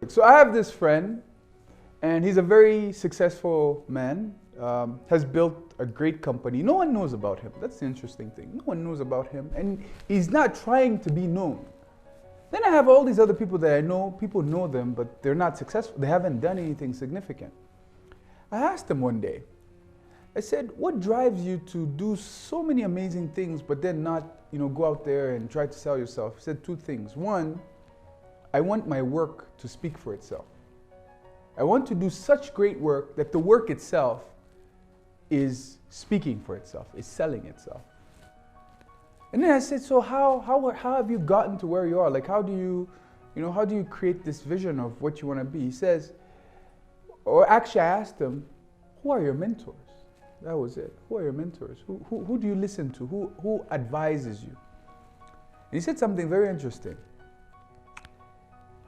So I have this friend, and he's a very successful man, has built a great company. No one knows about him. That's the interesting thing. No one knows about him, and he's not trying to be known. Then I have all these other people that I know. People know them, but they're not successful. They haven't done anything significant. I asked him one day, I said, what drives you to do so many amazing things, but then not, go out there and try to sell yourself? He said two things. One, I want my work to speak for itself. I want to do such great work that the work itself is speaking for itself, is selling itself. And then I said, so how have you gotten to where you are? Like, how do you create this vision of what you want to be? He says, or actually I asked him, who are your mentors? That was it. Who are your mentors? Who do you listen to? Who advises you? And he said something very interesting.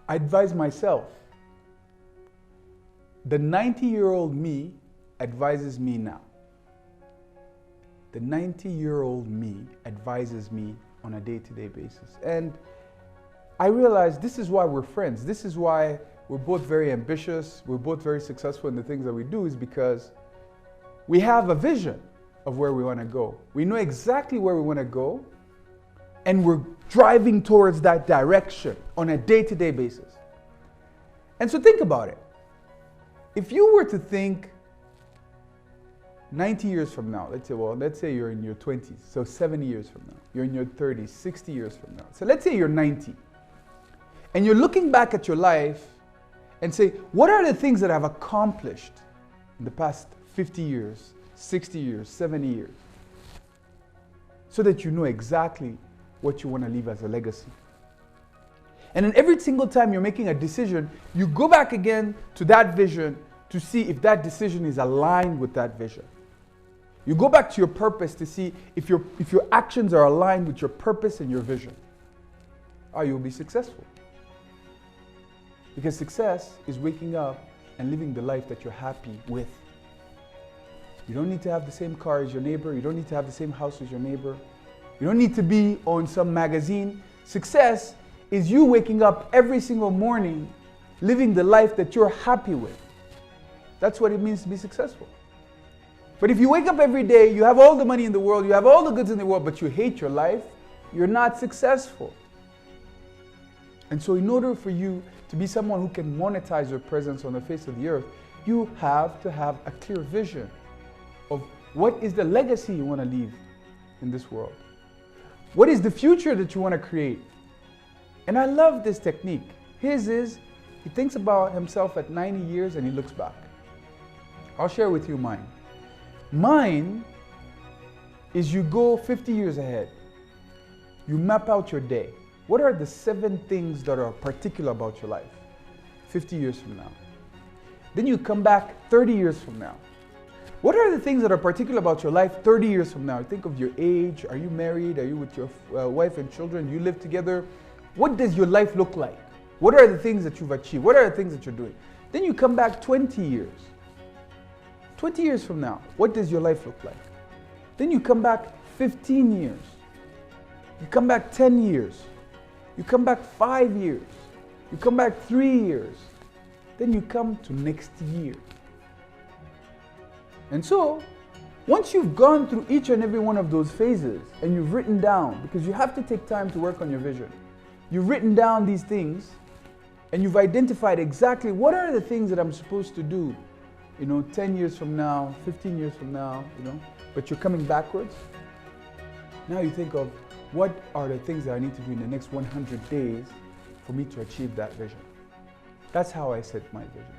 I advise myself. The 90-year-old me advises me now. The 90-year-old me advises me on a day-to-day basis. And I realized this is why we're friends. This is why we're both very ambitious. We're both very successful in the things that we do, is because we have a vision of where we want to go. We know exactly where we want to go, and we're driving towards that direction on a day-to-day basis. And so think about it. If you were to think 90 years from now, let's say you're in your 20s, so 70 years from now, you're in your 30s, 60 years from now. So let's say you're 90, and you're looking back at your life and say, what are the things that I've accomplished in the past 50 years, 60 years, 70 years? So that you know exactly what you want to leave as a legacy. And then every single time you're making a decision, you go back again to that vision to see if that decision is aligned with that vision. You go back to your purpose to see if your actions are aligned with your purpose and your vision. You'll be successful. Because success is waking up and living the life that you're happy with. You don't need to have the same car as your neighbor. You don't need to have the same house as your neighbor. You don't need to be on some magazine. Success is you waking up every single morning, living the life that you're happy with. That's what it means to be successful. But if you wake up every day, you have all the money in the world, you have all the goods in the world, but you hate your life, you're not successful. And so in order for you to be someone who can monetize your presence on the face of the earth, you have to have a clear vision of what is the legacy you want to leave in this world. What is the future that you want to create? And I love this technique. His is, he thinks about himself at 90 years and he looks back. I'll share with you mine. Mine is you go 50 years ahead. You map out your day. What are the 7 things that are particular about your life 50 years from now? Then you come back 30 years from now. What are the things that are particular about your life 30 years from now? Think of your age. Are you married? Are you with your wife and children? Do you live together? What does your life look like? What are the things that you've achieved? What are the things that you're doing? Then you come back 20 years. 20 years from now, what does your life look like? Then you come back 15 years. You come back 10 years. You come back 5 years. You come back 3 years. Then you come to next year. And so, once you've gone through each and every one of those phases and you've written down, because you have to take time to work on your vision, you've written down these things and you've identified exactly what are the things that I'm supposed to do, 10 years from now, 15 years from now, but you're coming backwards. Now you think of what are the things that I need to do in the next 100 days for me to achieve that vision. That's how I set my vision.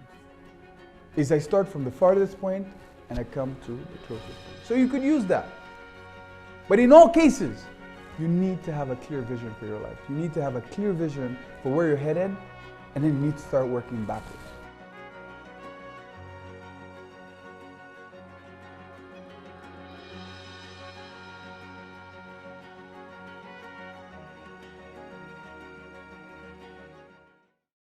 Is I start from the farthest point and I come to the closest point. So you could use that. But in all cases, you need to have a clear vision for your life. You need to have a clear vision for where you're headed, and then you need to start working backwards.